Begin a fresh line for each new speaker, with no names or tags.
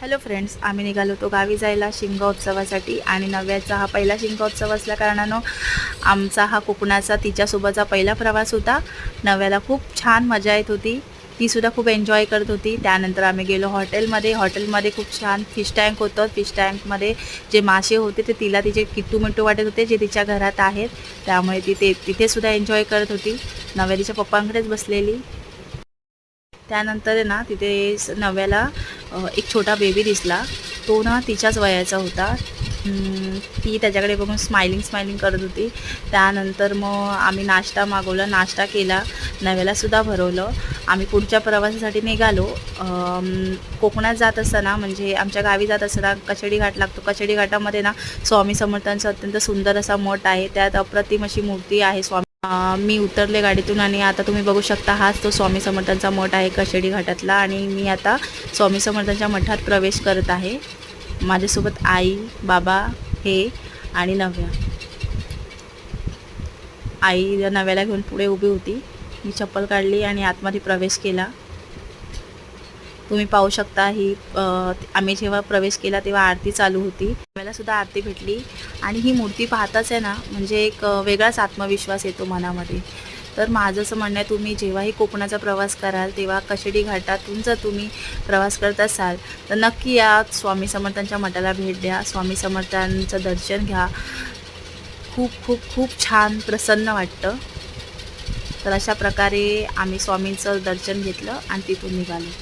Hello friends, आम्ही निघालो होतो गावी जायला शिमगोत्सवासाठी आणि नव्याचा हा पहिला शिमगोत्सव असल्या कारणानं आमचा हा कोकणाचा तिच्यासोबतचा पहिला प्रवास होता। नव्याला खूप छान मजा येत होती, तीसुद्धा खूप एन्जॉय करत होती। त्यानंतर आम्ही गेलो हॉटेलमध्ये खूप छान फिश टँक होतं। फिश टँकमध्ये जे मासे होते ते तिला तिचे किट्टू मिट्टू वाटत होते, जे तिच्या घरात आहेत, त्यामुळे तिथेसुद्धा एन्जॉय करत होती। नव्या तिच्या पप्पांकडेच बसलेली। त्यानंतर आहे ना, तिथे नव्याला एक छोटा बेबी दिसला, तो ना तिच्याच वयाचा होता। ती त्याच्याकडे बघून स्माइलिंग करत होती। त्यानंतर मग आम्ही नाश्ता मागवला, नाश्ता केला, नव्यालासुद्धा भरवलं। आम्ही पुढच्या प्रवासासाठी निघालो। कोकणात जात असताना, म्हणजे आमच्या गावी जात असताना कशेडी घाट लागतो। कशेडी घाटामध्ये ना स्वामी समर्थांचा अत्यंत सुंदर असा मठ आहे, त्यात अप्रतिम अशी मूर्ती आहे स्वामी। मी उतरले गाडीतून आणि आता तुम्ही बघू शकता, हाच तो स्वामी समर्थांचा मठ आहे कशेडी घाटातला। आणि मी आता स्वामी समर्थांच्या मठात प्रवेश करत आहे। माझ्यासोबत आई, बाबा हे आणि नव्या। आई नव्याला घेऊन पुढे उभी होती। मी चप्पल काढली आणि आतमध्ये प्रवेश केला। तुम्ही पाहू शकता, ही आम्ही जेव्हा प्रवेश केला तेव्हा आरती चालू होती। नव्यालासुद्धा आरती भेटली आणि ही मूर्ती पाहताच आहे ना, म्हणजे एक वेगळाच आत्मविश्वास येतो मनामध्ये। तर माझं असं म्हणणं आहे, तुम्ही जेव्हाही कोकणाचा प्रवास कराल तेव्हा कशेडी घाटातून जर तुम्ही प्रवास करत असाल तर नक्की या स्वामी समर्थांच्या मठाला भेट द्या, स्वामी समर्थांचं दर्शन घ्या। खूप खूप खूप छान प्रसन्न वाटतं। तर अशा प्रकारे आम्ही स्वामींचं दर्शन घेतलं आणि तिथून निघालो।